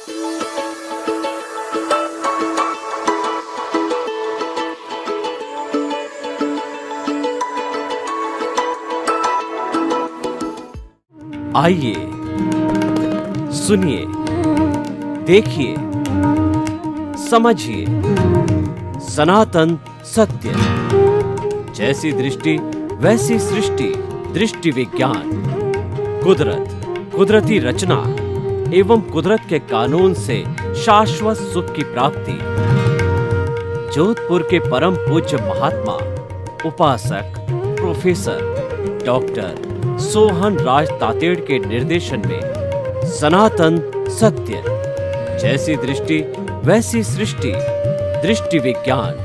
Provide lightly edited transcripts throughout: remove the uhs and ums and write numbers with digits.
आइए, सुनिए, देखिए, समझिए सनातन सत्य। जैसी दृष्टि वैसी सृष्टि, दृष्टि विज्ञान। कुदरत, कुदरती रचना एवं कुदरत के कानून से शाश्वत सुख की प्राप्ति। जोधपुर के परम पूज्य महात्मा उपासक प्रोफेसर डॉक्टर सोहन राज तातेड़ के निर्देशन में सनातन सत्य। जैसी दृष्टि वैसी सृष्टि, दृष्टि विज्ञान।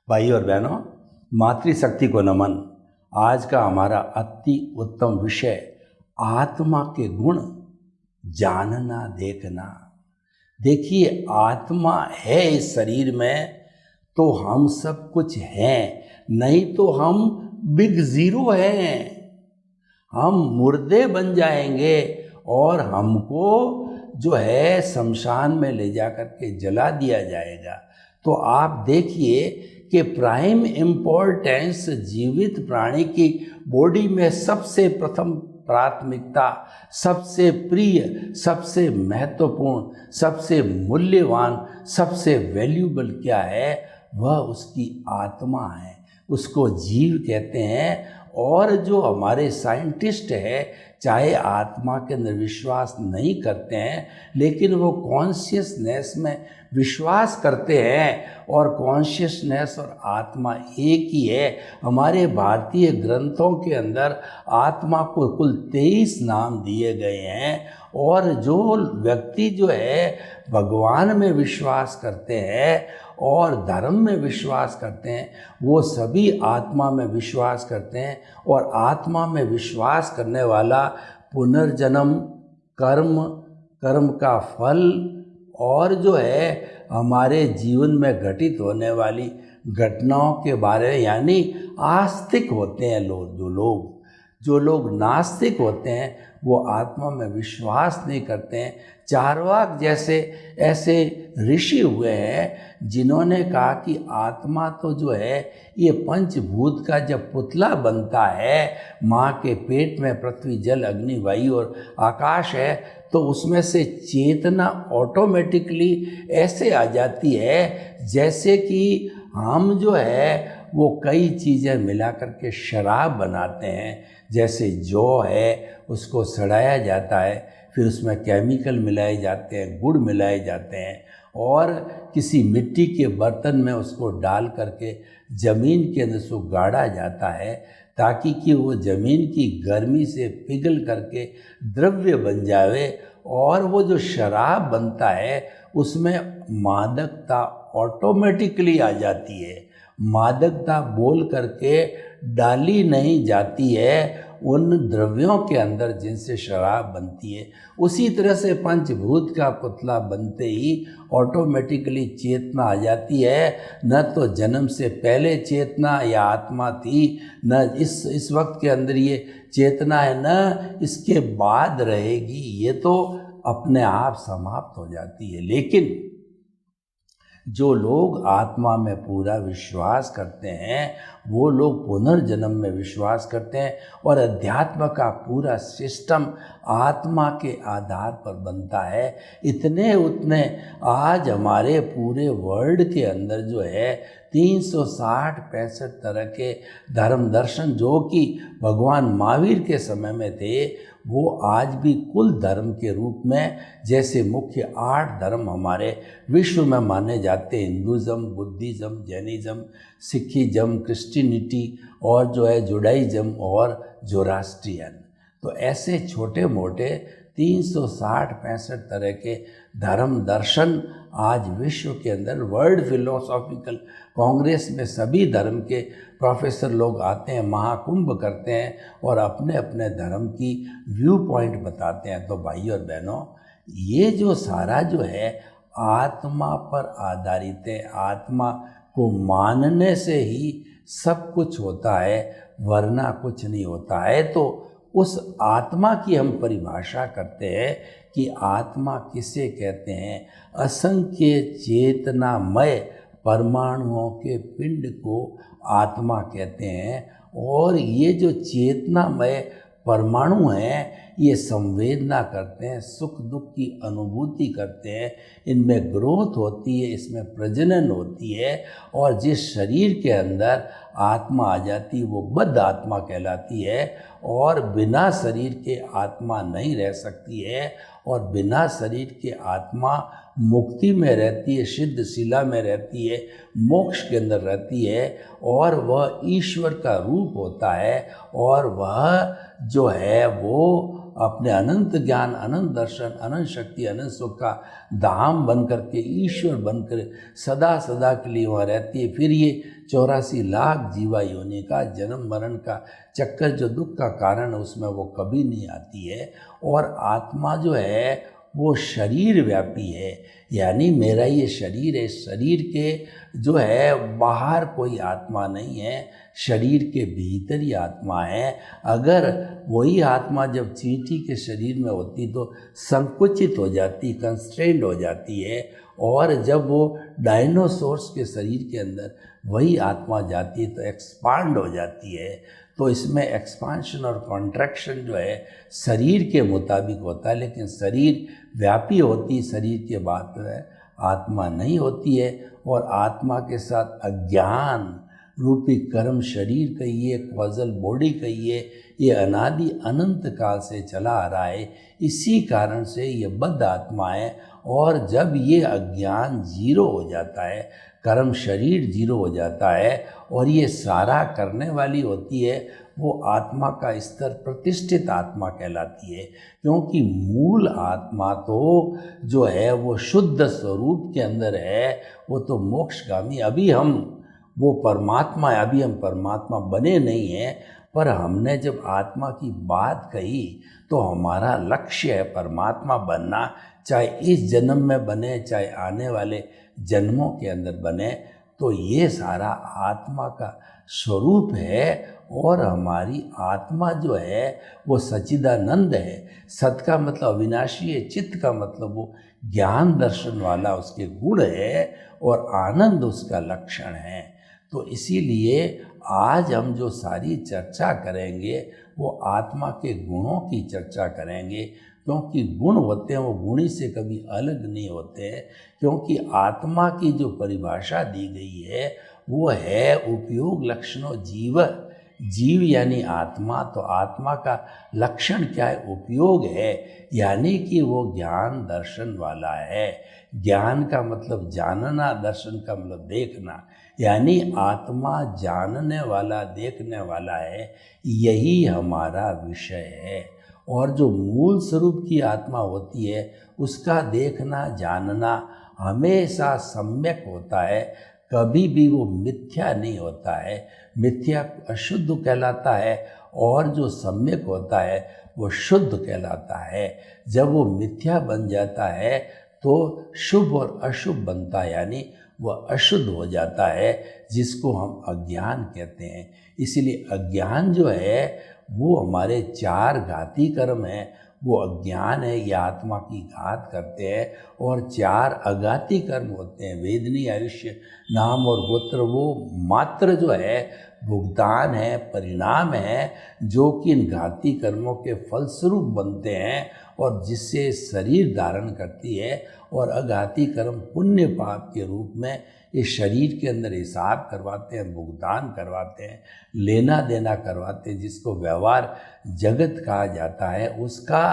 भाई और बहनों, मातृशक्ति को नमन। आज का हमारा अति उत्तम विषय आत्मा के गुण जानना देखना। देखिए, आत्मा है इस शरीर में तो हम सब कुछ हैं, नहीं तो हम बिग ज़ीरो हैं। हम मुर्दे बन जाएंगे और हमको जो है शमशान में ले जा कर के जला दिया जाएगा। तो आप देखिए कि प्राइम इम्पोर्टेंस जीवित प्राणी की बॉडी में सबसे प्रथम प्राथमिकता, सबसे प्रिय, सबसे महत्वपूर्ण, सबसे मूल्यवान, सबसे वैल्यूबल क्या है? वह उसकी आत्मा है। उसको जीव कहते हैं। और जो हमारे साइंटिस्ट है, चाहे आत्मा के अंदर विश्वास नहीं करते हैं, लेकिन वो कॉन्शियसनेस में विश्वास करते हैं। और कॉन्शियसनेस और आत्मा एक ही है। हमारे भारतीय ग्रंथों के अंदर आत्मा को कुल 23 नाम दिए गए हैं। और जो व्यक्ति जो है भगवान में विश्वास करते हैं और धर्म में विश्वास करते हैं, वो सभी आत्मा में विश्वास करते हैं। और आत्मा में विश्वास करने वाला पुनर्जन्म, कर्म का फल और जो है हमारे जीवन में घटित होने वाली घटनाओं के बारे में, यानी आस्तिक होते हैं जो लोग नास्तिक होते हैं, वो आत्मा में विश्वास नहीं करते हैं। चार्वाक जैसे ऐसे ऋषि हुए हैं जिन्होंने कहा कि आत्मा तो जो है ये पंचभूत का जब पुतला बनता है, माँ के पेट में पृथ्वी जल अग्नि वायु और आकाश है, तो उसमें से चेतना ऑटोमेटिकली ऐसे आ जाती है जैसे कि हम जो है वो कई चीज़ें मिला करके शराब बनाते हैं। जैसे जौ है, उसको सड़ाया जाता है, फिर उसमें केमिकल मिलाए जाते हैं, गुड़ मिलाए जाते हैं, और किसी मिट्टी के बर्तन में उसको डाल करके ज़मीन के अंदर उसको गाड़ा जाता है, ताकि कि वो ज़मीन की गर्मी से पिघल करके द्रव्य बन जावे। और वो जो शराब बनता है उसमें मादकता ऑटोमेटिकली आ जाती है। मादकता बोल करके डाली नहीं जाती है उन द्रव्यों के अंदर जिनसे शराब बनती है। उसी तरह से पंचभूत का पुतला बनते ही ऑटोमेटिकली चेतना आ जाती है। न तो जन्म से पहले चेतना या आत्मा थी, न इस वक्त के अंदर ये चेतना है, न इसके बाद रहेगी। ये तो अपने आप समाप्त हो जाती है। लेकिन जो लोग आत्मा में पूरा विश्वास करते हैं, वो लोग पुनर्जन्म में विश्वास करते हैं। और अध्यात्म का पूरा सिस्टम आत्मा के आधार पर बनता है। इतने उतने आज हमारे पूरे वर्ल्ड के अंदर जो है 360-65 तरह के धर्म दर्शन जो कि भगवान महावीर के समय में थे, वो आज भी कुल धर्म के रूप में, जैसे मुख्य 8 धर्म हमारे विश्व में माने जाते हैं, Hinduism, Buddhism, Jainism, Sikhism, Christianity और जो है जुडाइज़्म और जोरास्ट्रियन। तो ऐसे छोटे मोटे 360-65 तरह के धर्म दर्शन आज विश्व के अंदर वर्ल्ड फिलोसॉफिकल कांग्रेस में सभी धर्म के प्रोफेसर लोग आते हैं, महाकुंभ करते हैं और अपने अपने धर्म की व्यू पॉइंट बताते हैं। तो भाई और बहनों, ये जो सारा जो है आत्मा पर आधारित है। आत्मा को मानने से ही सब कुछ होता है, वरना कुछ नहीं होता है। तो उस आत्मा की हम परिभाषा करते हैं कि आत्मा किसे कहते हैं। असंख्य चेतनामय परमाणुओं के पिंड को आत्मा कहते हैं। और ये जो चेतनामय परमाणु हैं ये संवेदना करते हैं, सुख दुख की अनुभूति करते हैं, इनमें ग्रोथ होती है, इसमें प्रजनन होती है। और जिस शरीर के अंदर आत्मा आ जाती है वो बद्ध आत्मा कहलाती है। और बिना शरीर के आत्मा नहीं रह सकती है, और बिना शरीर के आत्मा मुक्ति में रहती है, सिद्ध शिला में रहती है, मोक्ष के अंदर रहती है। और वह ईश्वर का रूप होता है, और वह जो है वो अपने अनंत ज्ञान, अनंत दर्शन, अनंत शक्ति, अनंत सुख का धाम बन करके, ईश्वर बनकर सदा सदा के लिए वहाँ रहती है। फिर ये 84 लाख जीवा योनि का जन्म मरण का चक्कर जो दुख का कारण है उसमें वो कभी नहीं आती है। और आत्मा जो है वो शरीर व्यापी है, यानी मेरा ये शरीर है, शरीर के जो है बाहर कोई आत्मा नहीं है, शरीर के भीतर ही आत्मा है। अगर वही आत्मा जब चींटी के शरीर में होती तो संकुचित हो जाती, कंस्ट्रेंड हो जाती है। और जब वो डायनासोर्स के शरीर के अंदर वही आत्मा जाती है तो एक्सपांड हो जाती है। तो इसमें एक्सपांशन और कॉन्ट्रैक्शन जो है शरीर के मुताबिक होता है, लेकिन शरीर व्यापी होती है, शरीर के बाद जो है आत्मा नहीं होती है। और आत्मा के साथ अज्ञान रूपी कर्म शरीर कहिए, कॉजल बॉडी कहिए, ये अनादि अनंत काल से चला आ रहा है। इसी कारण से ये बद्ध आत्मा है। और जब ये अज्ञान जीरो हो जाता है, कर्म शरीर जीरो हो जाता है, और ये सारा करने वाली होती है, वो आत्मा का स्तर प्रतिष्ठित आत्मा कहलाती है। क्योंकि मूल आत्मा तो जो है वो शुद्ध स्वरूप के अंदर है, वो तो मोक्षगामी। अभी हम वो परमात्मा है, अभी हम परमात्मा बने नहीं हैं। पर हमने जब आत्मा की बात कही तो हमारा लक्ष्य है परमात्मा बनना, चाहे इस जन्म में बने चाहे आने वाले जन्मों के अंदर बने। तो ये सारा आत्मा का स्वरूप है। और हमारी आत्मा जो है वो सच्चिदानंद है। सत का मतलब अविनाशी है, चित्त का मतलब वो ज्ञान दर्शन वाला उसके गुण है, और आनंद उसका लक्षण है। तो इसीलिए आज हम जो सारी चर्चा करेंगे वो आत्मा के गुणों की चर्चा करेंगे। क्योंकि गुण होते हैं वो गुणी से कभी अलग नहीं होते हैं। क्योंकि आत्मा की जो परिभाषा दी गई है वो है उपयोग लक्षणों जीव। जीव यानी आत्मा, तो आत्मा का लक्षण क्या है? उपयोग है, यानी कि वो ज्ञान दर्शन वाला है। ज्ञान का मतलब जानना, दर्शन का मतलब देखना, यानी आत्मा जानने वाला, देखने वाला है। यही हमारा विषय है। और जो मूल स्वरूप की आत्मा होती है उसका देखना, जानना हमेशा सम्यक होता है, कभी भी वो मिथ्या नहीं होता है। मिथ्या अशुद्ध कहलाता है, और जो सम्यक होता है वो शुद्ध कहलाता है। जब वो मिथ्या बन जाता है तो शुभ और अशुभ बनता है, यानी वह अशुद्ध हो जाता है, जिसको हम अज्ञान कहते हैं। इसलिए अज्ञान जो है वो हमारे 4 घाती कर्म हैं। वो अज्ञान है, ये आत्मा की घात करते हैं। और 4 अघाती कर्म होते हैं, वेदनी, आयुष्य, नाम और गोत्र। वो मात्र जो है भुगतान है, परिणाम है, जो कि इन घाती कर्मों के फलस्वरूप बनते हैं और जिससे शरीर धारण करती है। और अघाती कर्म पुण्य पाप के रूप में इस शरीर के अंदर हिसाब करवाते हैं, भुगतान करवाते हैं, लेना देना करवाते हैं, जिसको व्यवहार जगत कहा जाता है। उसका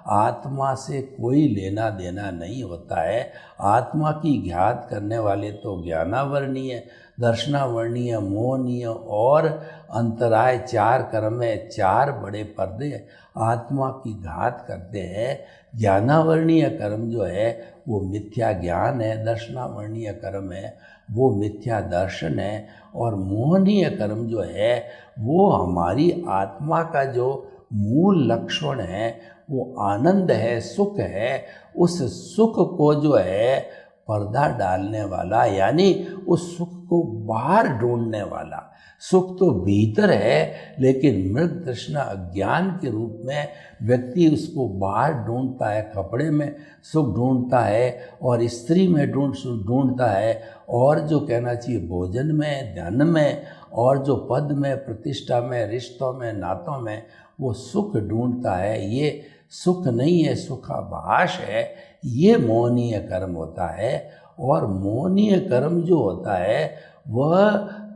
आत्मा से कोई लेना देना नहीं होता है। आत्मा की घात करने वाले तो ज्ञानावर्णीय, दर्शनावर्णीय, मोहनीय और अंतराय 4 कर्म है। 4 बड़े पर्दे आत्मा की घात करते हैं। ज्ञानावर्णीय कर्म जो है वो मिथ्या ज्ञान है, दर्शनावर्णीय कर्म है वो मिथ्या दर्शन है, और मोहनीय कर्म जो है वो हमारी आत्मा का जो मूल लक्षण है वो आनंद है, सुख है। उस सुख को जो है पर्दा डालने वाला, यानी उस सुख को बाहर ढूंढने वाला। सुख तो भीतर है, लेकिन मृग तृष्णा अज्ञान के रूप में व्यक्ति उसको बाहर ढूंढता है। कपड़े में सुख ढूंढता है, और स्त्री में ढूंढता है, और जो कहना चाहिए भोजन में, धन में, और जो पद में, प्रतिष्ठा में, रिश्तों में, नातों में वो सुख ढूंढता है। ये सुख नहीं है, सुखाभास है। ये मोहनीय कर्म होता है। और मोहनीय कर्म जो होता है वह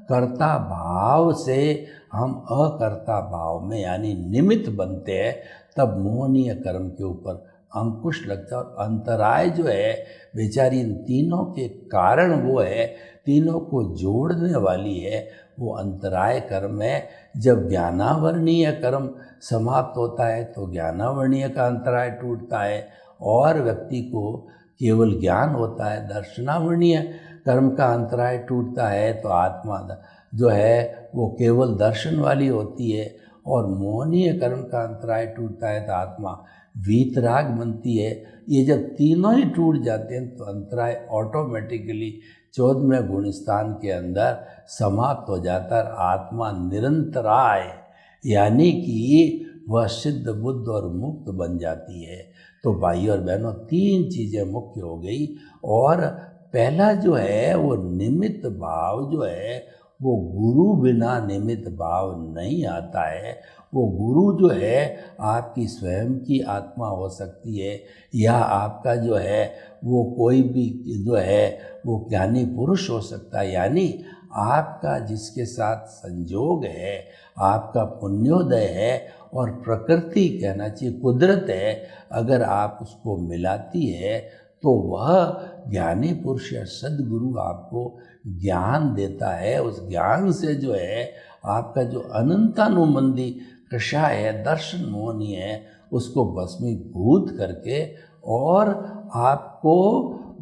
कर्ता भाव से हम अकर्ता भाव में यानी निमित्त बनते हैं, तब मोहनीय कर्म के ऊपर अंकुश लगता है। और अंतराय जो है बेचारी इन तीनों के कारण वो है, तीनों को जोड़ने वाली है, वो अंतराय कर्म है। जब ज्ञानावरणीय कर्म समाप्त होता है तो ज्ञानावरणीय का अंतराय टूटता है, और व्यक्ति को केवल ज्ञान होता है। दर्शनावरणीय कर्म का अंतराय टूटता है तो आत्मा जो है वो केवल दर्शन वाली होती है, और मोहनीय कर्म का अंतराय टूटता है तो आत्मा वीतराग बनती है। ये जब तीनों ही टूट जाते हैं तो अंतराय ऑटोमेटिकली 14वें गुण स्थान के अंदर समाप्त हो जाता है। आत्मा निरंतराय यानी कि वह सिद्ध बुद्ध और मुक्त बन जाती है। तो भाई और बहनों, तीन चीज़ें मुख्य हो गई। और पहला जो है वो निमित्त भाव जो है वो गुरु बिना निमित्त भाव नहीं आता है। वो गुरु जो है आपकी स्वयं की आत्मा हो सकती है, या आपका जो है वो कोई भी जो है वो ज्ञानी पुरुष हो सकता है। यानी आपका जिसके साथ संजोग है, आपका पुण्योदय है, और प्रकृति कहना चाहिए कुदरत है, अगर आप उसको मिलाती है तो वह ज्ञानी पुरुष या सद्गुरु आपको ज्ञान देता है। उस ज्ञान से जो है आपका जो अनंतानुबंधी कषाय है, दर्शन मोहनी है, उसको भस्मीभूत करके और आपको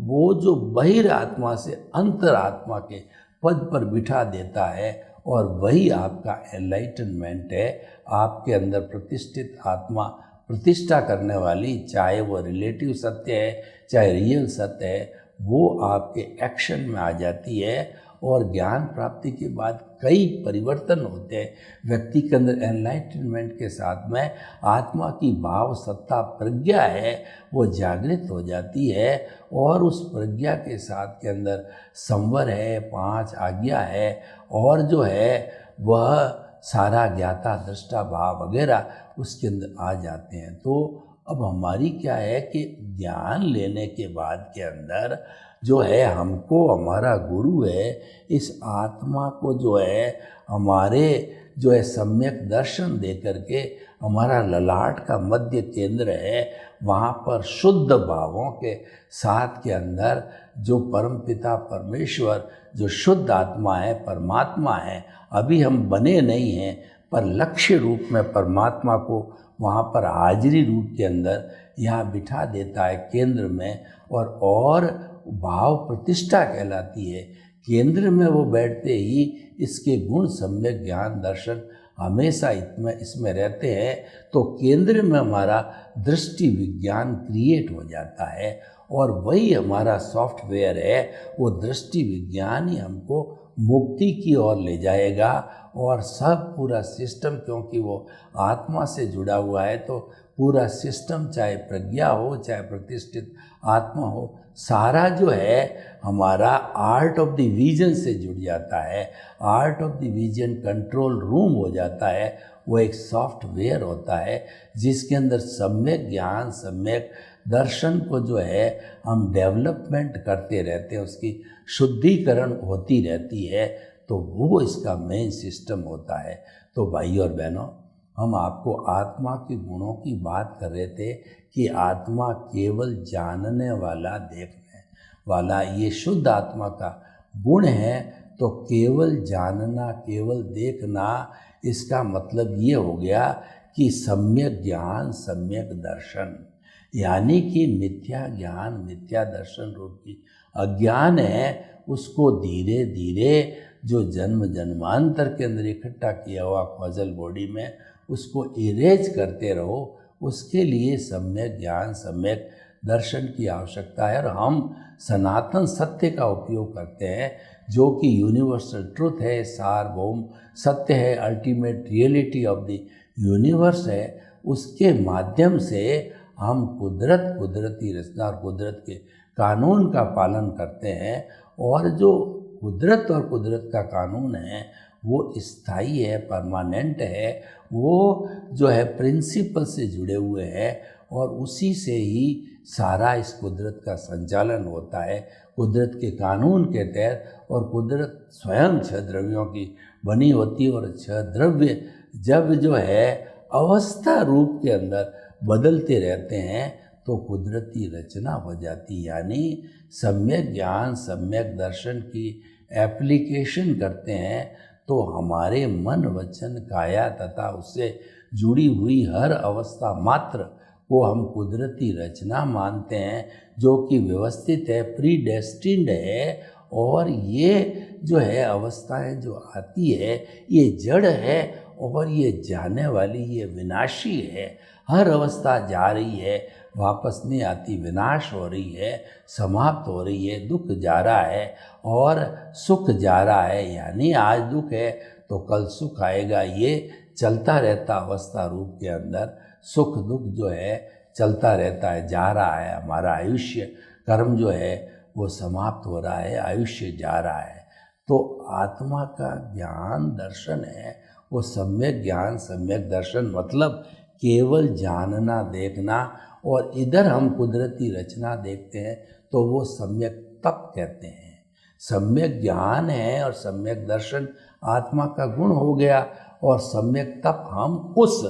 वो जो बहिरात्मा से अंतरात्मा के पद पर बिठा देता है, और वही आपका एनलाइटनमेंट है। आपके अंदर प्रतिष्ठित आत्मा प्रतिष्ठा करने वाली, चाहे वो रिलेटिव सत्य है चाहे रियल सत्य है, वो आपके एक्शन में आ जाती है। और ज्ञान प्राप्ति के बाद कई परिवर्तन होते हैं व्यक्ति के अंदर। एनलाइटनमेंट के साथ में आत्मा की भाव सत्ता प्रज्ञा है वो जागृत हो जाती है, और उस प्रज्ञा के साथ के अंदर संवर है, 5 आज्ञा है, और जो है वह सारा ज्ञाता दृष्टा भाव वगैरह उसके अंदर आ जाते हैं। तो अब हमारी क्या है कि ज्ञान लेने के बाद के अंदर जो है हमको हमारा गुरु है, इस आत्मा को जो है हमारे जो है सम्यक दर्शन दे करके हमारा ललाट का मध्य केंद्र है, वहाँ पर शुद्ध भावों के साथ के अंदर जो परमपिता परमेश्वर जो शुद्ध आत्मा है, परमात्मा है, अभी हम बने नहीं हैं, पर लक्ष्य रूप में परमात्मा को वहाँ पर हाजिरी रूप के अंदर यहाँ बिठा देता है केंद्र में, और भाव प्रतिष्ठा कहलाती है। केंद्र में वो बैठते ही इसके गुण सम्यक ज्ञान दर्शन हमेशा इसमें रहते हैं, तो केंद्र में हमारा दृष्टि विज्ञान क्रिएट हो जाता है, और वही हमारा सॉफ्टवेयर है। वो दृष्टि विज्ञान ही हमको मुक्ति की ओर ले जाएगा, और सब पूरा सिस्टम, क्योंकि वो आत्मा से जुड़ा हुआ है, तो पूरा सिस्टम चाहे प्रज्ञा हो चाहे प्रतिष्ठित आत्मा हो, सारा जो है हमारा आर्ट ऑफ द विजन से जुड़ जाता है। Art of the vision control room हो जाता है। वो एक सॉफ्टवेयर होता है जिसके अंदर सम्यक ज्ञान सम्यक दर्शन को जो है हम डेवलपमेंट करते रहते हैं, उसकी शुद्धिकरण होती रहती है, तो वो इसका मेन सिस्टम होता है। तो भाई और बहनों, हम आपको आत्मा के गुणों की बात कर रहे थे कि आत्मा केवल जानने वाला, देखने वाला, ये शुद्ध आत्मा का गुण है। तो केवल जानना, केवल देखना, इसका मतलब ये हो गया कि सम्यक ज्ञान सम्यक दर्शन, यानी कि मिथ्या ज्ञान मिथ्या दर्शन रूप की अज्ञान है, उसको धीरे धीरे जो जन्म जन्मांतर के अंदर इकट्ठा किया हुआ कॉजल बॉडी में, उसको इरेज करते रहो। उसके लिए सम्यक ज्ञान सम्यक दर्शन की आवश्यकता है, और हम सनातन सत्य का उपयोग करते हैं जो कि यूनिवर्सल ट्रुथ है, सार्वभौम सत्य है, ultimate reality of the universe है। उसके माध्यम से हम कुदरती रचना और कुदरत के कानून का पालन करते हैं, और जो कुदरत और कुदरत का कानून है वो स्थायी है, परमानेंट है, वो जो है प्रिंसिपल से जुड़े हुए हैं, और उसी से ही सारा इस कुदरत का संचालन होता है, कुदरत के कानून के तहत। और कुदरत स्वयं 6 द्रव्यों की बनी होती है, और 6 द्रव्य जब जो है अवस्था रूप के अंदर बदलते रहते हैं तो कुदरती रचना हो जाती, यानी सम्यक ज्ञान सम्यक दर्शन की एप्लीकेशन करते हैं तो हमारे मन वचन काया तथा उससे जुड़ी हुई हर अवस्था मात्र को हम कुदरती रचना मानते हैं, जो कि व्यवस्थित है, प्रीडेस्टिन्ड है। और ये जो है अवस्थाएं जो आती है ये जड़ है, और ये जाने वाली, ये विनाशी है। हर अवस्था जा रही है, वापस नहीं आती, विनाश हो रही है, समाप्त हो रही है, दुख जा रहा है और सुख जा रहा है, यानी आज दुख है तो कल सुख आएगा। ये चलता रहता अवस्था रूप के अंदर, सुख दुख जो है चलता रहता है, जा रहा है। हमारा आयुष्य कर्म जो है वो समाप्त हो रहा है, आयुष्य जा रहा है। तो आत्मा का ज्ञान दर्शन है वो सम्यक ज्ञान सम्यक दर्शन, मतलब केवल जानना देखना। और इधर हम कुदरती रचना देखते हैं तो वो सम्यक तप कहते हैं। सम्यक ज्ञान है और सम्यक दर्शन आत्मा का गुण हो गया, और सम्यक तप हम उस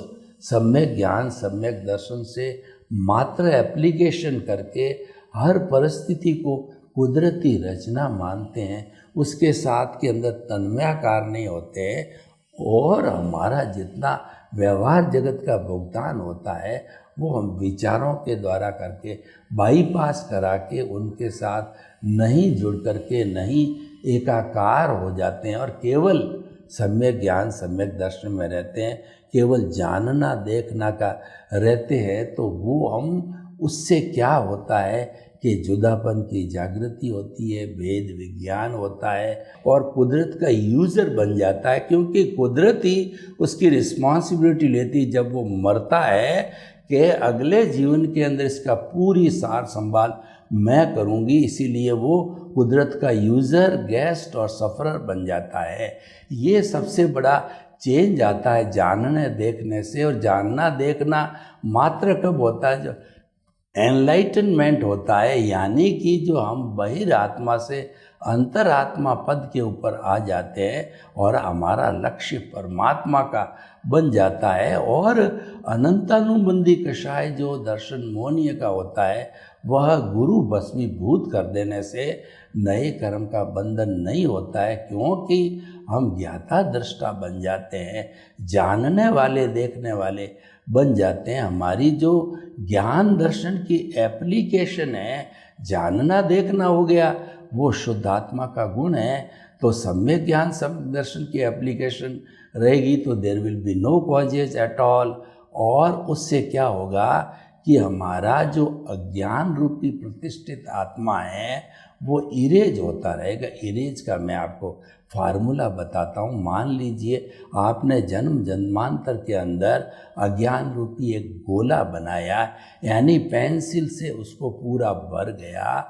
सम्यक ज्ञान सम्यक दर्शन से मात्र एप्लीकेशन करके हर परिस्थिति को कुदरती रचना मानते हैं, उसके साथ के अंदर तन्मयाकार नहीं होते, और हमारा जितना व्यवहार जगत का भुगतान होता है वो हम विचारों के द्वारा करके बाईपास करा के उनके साथ नहीं जुड़ करके नहीं एकाकार हो जाते हैं, और केवल सम्यक ज्ञान सम्यक दर्शन में रहते हैं, केवल जानना देखना का रहते हैं। तो वो हम उससे क्या होता है कि जुदापन की जागृति होती है, भेद विज्ञान होता है, और कुदरत का यूज़र बन जाता है, क्योंकि कुदरत ही उसकी रिस्पॉन्सिबिलिटी लेती है जब वो मरता है कि अगले जीवन के अंदर इसका पूरी सार संभाल मैं करूँगी। इसीलिए वो कुदरत का यूज़र, गेस्ट और सफ़रर बन जाता है। ये सबसे बड़ा चेंज आता है जानने देखने से। और जानना देखना मात्र कब होता है? जब एनलाइटनमेंट होता है, यानी कि जो हम बहिरात्मा से अंतरात्मा पद के ऊपर आ जाते हैं और हमारा लक्ष्य परमात्मा का बन जाता है। और अनंतानुबंधी कषाय जो दर्शन मोहनीय का होता है वह गुरु भस्मीभूत कर देने से नए कर्म का बंधन नहीं होता है, क्योंकि हम ज्ञाता दृष्टा बन जाते हैं, जानने वाले देखने वाले बन जाते हैं। हमारी जो ज्ञान दर्शन की एप्लीकेशन है, जानना देखना हो गया, वो शुद्ध आत्मा का गुण है। तो सम्यक ज्ञान सम्यक दर्शन की एप्लीकेशन रहेगी तो there will be no causes at all. और उससे क्या होगा कि हमारा जो अज्ञान रूपी प्रतिष्ठित आत्मा है वो इरेज होता रहेगा। इरेज का मैं आपको फार्मूला बताता हूँ। मान लीजिए आपने जन्म जन्मांतर के अंदर अज्ञान रूपी एक गोला बनाया, यानी पेंसिल से उसको पूरा भर गया,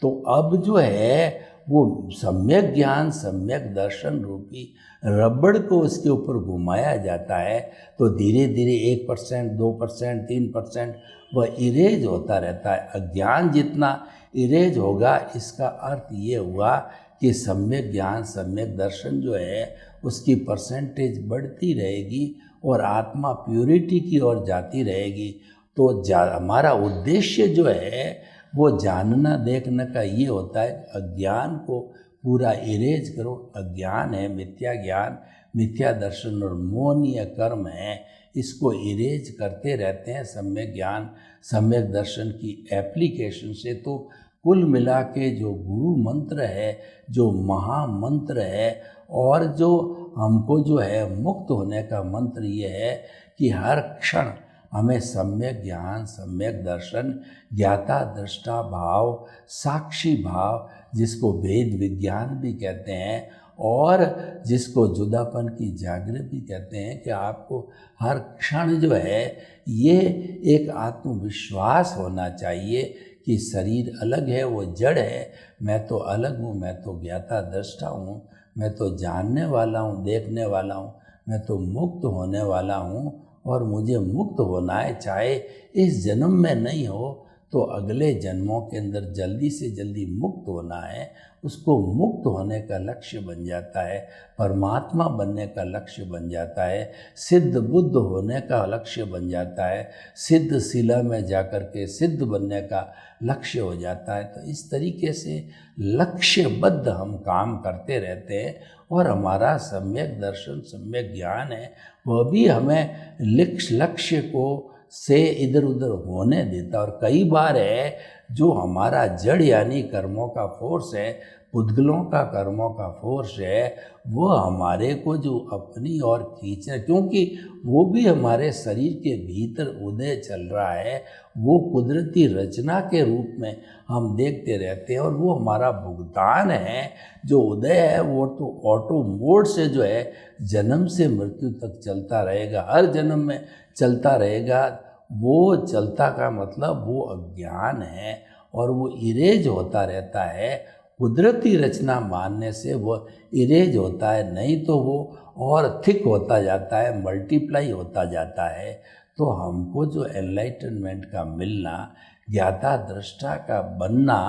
तो अब जो है वो सम्यक ज्ञान सम्यक दर्शन रूपी रबड़ को उसके ऊपर घुमाया जाता है, तो धीरे धीरे 1%, 2%, 3% वह इरेज होता रहता है। अज्ञान जितना इरेज होगा, इसका अर्थ ये हुआ कि सम्यक ज्ञान सम्यक दर्शन जो है उसकी परसेंटेज बढ़ती रहेगी और आत्मा प्यूरिटी की ओर जाती रहेगी। तो हमारा उद्देश्य जो है वो जानना देखने का ये होता है, अज्ञान को पूरा इरेज करो। अज्ञान है मिथ्या ज्ञान, मिथ्या दर्शन और मोहनीय कर्म है, इसको इरेज करते रहते हैं सम्यक ज्ञान सम्यक दर्शन की एप्लीकेशन से। तो कुल मिला के जो गुरु मंत्र है, जो महामंत्र है, और जो हमको जो है मुक्त होने का मंत्र ये है कि हर क्षण हमें सम्यक ज्ञान, सम्यक दर्शन, ज्ञाता दृष्टा भाव, साक्षी भाव, जिसको वेद विज्ञान भी कहते हैं और जिसको जुदापन की जागृति कहते हैं, कि आपको हर क्षण जो है ये एक आत्मविश्वास होना चाहिए कि शरीर अलग है, वो जड़ है, मैं तो अलग हूँ, मैं तो ज्ञाता दृष्टा हूँ, मैं तो जानने वाला हूँ, देखने वाला हूँ, मैं तो मुक्त होने वाला हूँ और मुझे मुक्त होना है, चाहे इस जन्म में नहीं हो तो अगले जन्मों के अंदर जल्दी से जल्दी मुक्त होना है। उसको मुक्त होने का लक्ष्य बन जाता है, परमात्मा बनने का लक्ष्य बन जाता है, सिद्ध बुद्ध होने का लक्ष्य बन जाता है, सिद्ध शिला में जाकर के सिद्ध बनने का लक्ष्य हो जाता है। तो इस तरीके से लक्ष्यबद्ध हम काम करते रहते हैं और हमारा सम्यक दर्शन, सम्यक ज्ञान है, वह भी हमें लक्ष्य को से इधर उधर होने देता। और कई बार है जो हमारा जड़ यानी कर्मों का फोर्स है, पुद्गलों का कर्मों का फोर्स है, वो हमारे को जो अपनी ओर खींचे, क्योंकि वो भी हमारे शरीर के भीतर उदय चल रहा है, वो कुदरती रचना के रूप में हम देखते रहते हैं और वो हमारा भुगतान है। जो उदय है वो तो ऑटो मोड से जो है जन्म से मृत्यु तक चलता रहेगा, हर जन्म में चलता रहेगा। वो चलता का मतलब वो अज्ञान है और वो इरेज होता रहता है। कुदरती रचना मानने से वो इरेज होता है, नहीं तो वो और थिक होता जाता है, मल्टीप्लाई होता जाता है। तो हमको जो एनलाइटनमेंट का मिलना, ज्ञाता दृष्टा का बनना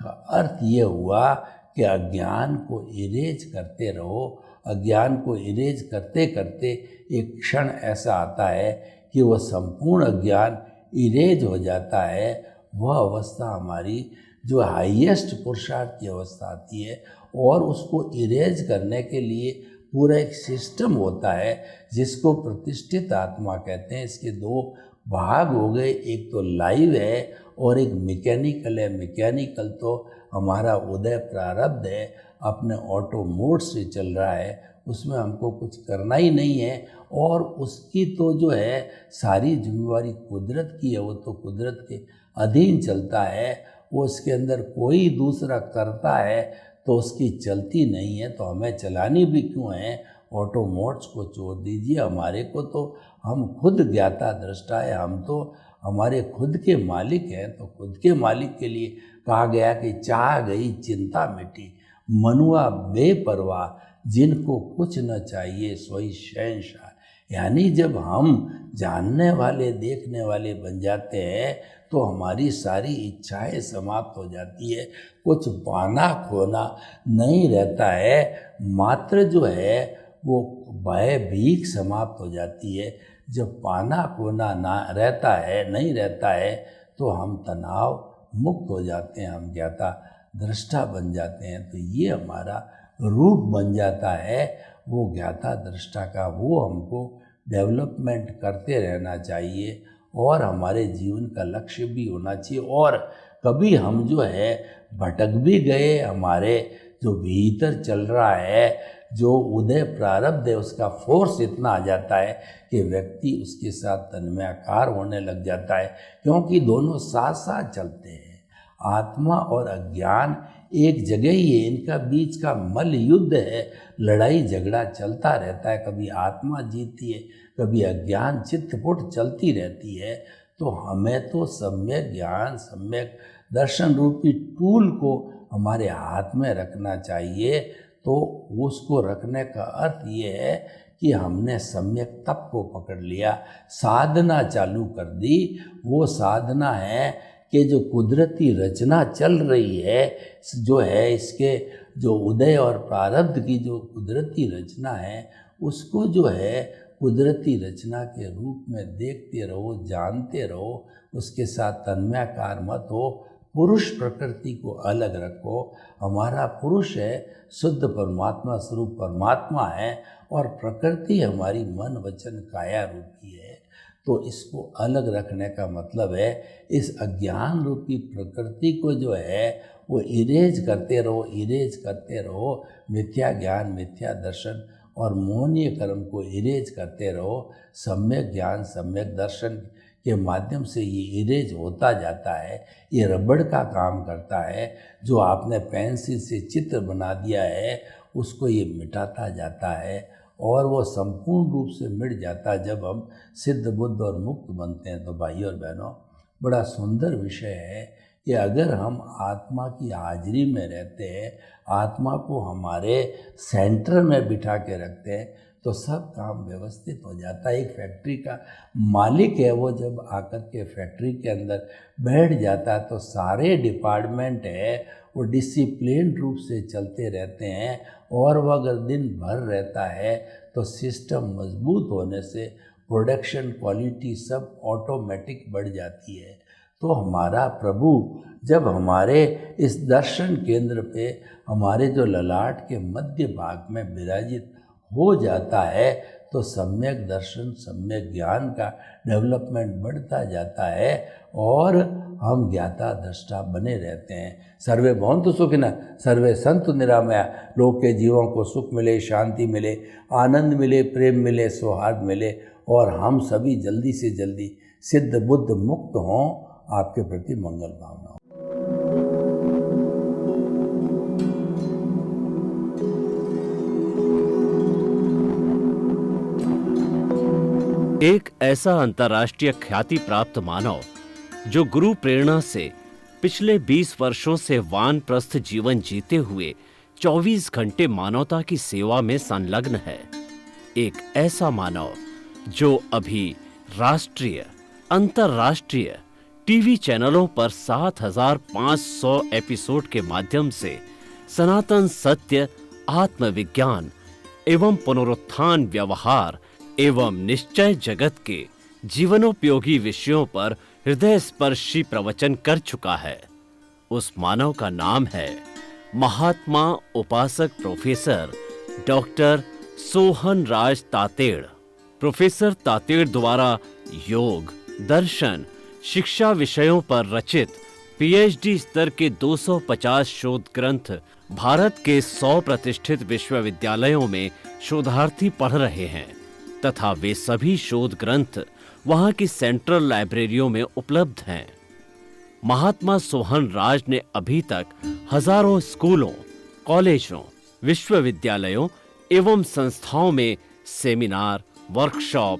का अर्थ ये हुआ कि अज्ञान को इरेज करते रहो। अज्ञान को इरेज करते करते एक क्षण ऐसा आता है कि वह संपूर्ण अज्ञान इरेज हो जाता है। वह अवस्था हमारी जो हाईएस्ट पुरुषार्थ की अवस्था आती है और उसको इरेज करने के लिए पूरा एक सिस्टम होता है जिसको प्रतिष्ठित आत्मा कहते हैं। इसके दो भाग हो गए, एक तो लाइव है और एक मैकेनिकल है। मैकेनिकल तो हमारा उदय प्रारब्ध है, अपने ऑटो मोड से चल रहा है, उसमें हमको कुछ करना ही नहीं है और उसकी तो जो है सारी जिम्मेवारी कुदरत की है। वो तो कुदरत के अधीन चलता है, वो उसके अंदर कोई दूसरा करता है तो उसकी चलती नहीं है। तो हमें चलानी भी क्यों है? ऑटो मोड्स को छोड़ दीजिए, हमारे को तो हम खुद ज्ञाता दृष्टा है, हम तो हमारे खुद के मालिक हैं। तो खुद के मालिक के लिए कहा गया कि चाह गई चिंता मिटी, मनुआ बेपरवाह, जिनको कुछ न चाहिए सोई शहंशाह। यानी जब हम जानने वाले, देखने वाले बन जाते हैं तो हमारी सारी इच्छाएं समाप्त हो जाती है, कुछ पाना खोना नहीं रहता है, मात्र जो है वो भय भीख समाप्त हो जाती है। जब पाना खोना ना रहता है, नहीं रहता है, तो हम तनाव मुक्त हो जाते हैं, हम ज्ञाता दृष्टा बन जाते हैं। तो ये हमारा रूप बन जाता है वो ज्ञाता दृष्टा का। वो हमको डेवलपमेंट करते रहना चाहिए और हमारे जीवन का लक्ष्य भी होना चाहिए। और कभी हम जो है भटक भी गए, हमारे जो भीतर चल रहा है, जो उदय प्रारब्ध है, उसका फोर्स इतना आ जाता है कि व्यक्ति उसके साथ तन्मयाकार होने लग जाता है, क्योंकि दोनों साथ साथ चलते हैं। आत्मा और अज्ञान एक जगह ही है, इनका बीच का मल युद्ध है, लड़ाई झगड़ा चलता रहता है। कभी आत्मा जीतती है, कभी अज्ञान चित्तपुट चलती रहती है। तो हमें तो सम्यक ज्ञान, सम्यक दर्शन रूपी टूल को हमारे हाथ में रखना चाहिए। तो उसको रखने का अर्थ ये है कि हमने सम्यक तप को पकड़ लिया, साधना चालू कर दी। वो साधना है कि जो कुदरती रचना चल रही है, जो है इसके जो उदय और प्रारब्ध की जो कुदरती रचना है, उसको जो है कुदरती रचना के रूप में देखते रहो, जानते रहो, उसके साथ तन्मयाकार मत हो। पुरुष प्रकृति को अलग रखो। हमारा पुरुष है शुद्ध परमात्मा स्वरूप परमात्मा है और प्रकृति हमारी मन वचन काया रूपी है। तो इसको अलग रखने का मतलब है इस अज्ञान रूपी प्रकृति को जो है वो इरेज करते रहो, इरेज करते रहो। मिथ्या ज्ञान, मिथ्या दर्शन और मोहनीय कर्म को इरेज करते रहो। सम्यक ज्ञान, सम्यक दर्शन के माध्यम से ये इरेज होता जाता है। ये रबड़ का काम करता है। जो आपने पेंसिल से चित्र बना दिया है उसको ये मिटाता जाता है और वो संपूर्ण रूप से मिट जाता है जब हम सिद्ध बुद्ध और मुक्त बनते हैं। तो भाई और बहनों, बड़ा सुंदर विषय है कि अगर हम आत्मा की हाजिरी में रहते हैं, आत्मा को हमारे सेंटर में बिठा के रखते हैं, तो सब काम व्यवस्थित हो जाता है। एक फैक्ट्री का मालिक है, वो जब आकर के फैक्ट्री के अंदर बैठ जाता है तो सारे डिपार्टमेंट है वो डिसिप्लिन रूप से चलते रहते हैं। और वह अगर दिन भर रहता है तो सिस्टम मजबूत होने से प्रोडक्शन क्वालिटी सब ऑटोमेटिक बढ़ जाती है। तो हमारा प्रभु जब हमारे इस दर्शन केंद्र पे हमारे जो ललाट के मध्य भाग में विराजित हो जाता है तो सम्यक दर्शन, सम्यक ज्ञान का डेवलपमेंट बढ़ता जाता है और हम ज्ञाता दृष्टा बने रहते हैं। सर्वे भवन्तु सुखिनः, सर्वे सन्तु निरामया। लोग के जीवों को सुख मिले, शांति मिले, आनंद मिले, प्रेम मिले, सौहार्द मिले और हम सभी जल्दी से जल्दी सिद्ध बुद्ध मुक्त हों। आपके प्रति मंगल भावना। एक ऐसा अंतर्राष्ट्रीय ख्याति प्राप्त मानव जो गुरु प्रेरणा से पिछले 20 वर्षों से वानप्रस्थ जीवन जीते हुए 24 घंटे मानवता की सेवा में संलग्न है। एक ऐसा मानव जो अभी राष्ट्रीय, अंतर्राष्ट्रीय टीवी चैनलों पर 7,500 एपिसोड के माध्यम से सनातन सत्य, आत्मविज्ञान एवं पुनरुत्थान व्यवहार एवं निश्चय जगत के जीवनोपयोगी विषयों पर हृदय स्पर्शी प्रवचन कर चुका है। उस मानव का नाम है महात्मा उपासक प्रोफेसर डॉक्टर सोहन राज तातेड़। प्रोफेसर तातेड़ द्वारा योग, दर्शन, शिक्षा विषयों पर रचित पीएचडी स्तर के 250 शोध ग्रंथ भारत के 100 प्रतिष्ठित विश्वविद्यालयों में शोधार्थी पढ़ रहे हैं तथा वे सभी शोध ग्रंथ वहां की सेंट्रल लाइब्रेरियों में उपलब्ध हैं। महात्मा सोहन राज ने अभी तक हजारों स्कूलों, कॉलेजों, विश्वविद्यालयों एवं संस्थाओं में सेमिनार, वर्कशॉप,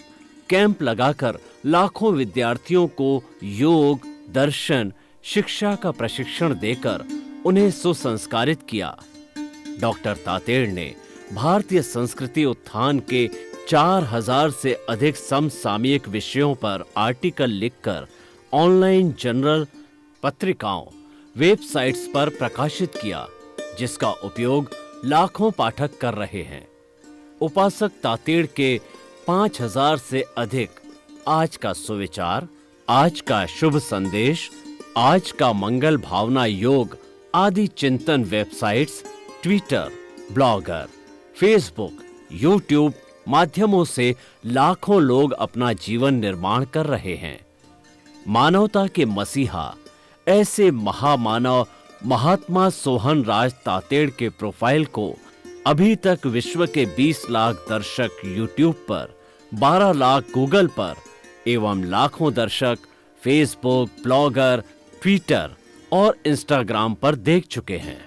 कैंप लगाकर लाखों विद्यार्थियों को योग, दर्शन, शिक्षा का प्रशिक्षण देकर उन्हें सुसंस्कारित किया। डॉक्टर तातेड़ ने भारतीय संस्कृति उत्थान के 4000 से अधिक समसामयिक विषयों पर आर्टिकल लिखकर ऑनलाइन जर्नल, पत्रिकाओं, वेबसाइट्स पर प्रकाशित किया, जिसका उपयोग लाखों पाठक कर रहे हैं। उपासक तातेड़ के 5000 से अधिक आज का सुविचार, आज का शुभ संदेश, आज का मंगल भावना योग आदि चिंतन websites, Twitter, blogger, Facebook, YouTube माध्यमों से लाखों लोग अपना जीवन निर्माण कर रहे हैं। मानवता के मसीहा ऐसे महामानव महात्मा सोहन राज तातेड़ के प्रोफाइल को अभी तक विश्व के 20 लाख दर्शक यूट्यूब पर, 12 लाख गूगल पर एवं लाखों दर्शक फेसबुक, ब्लॉगर, ट्विटर और इंस्टाग्राम पर देख चुके हैं।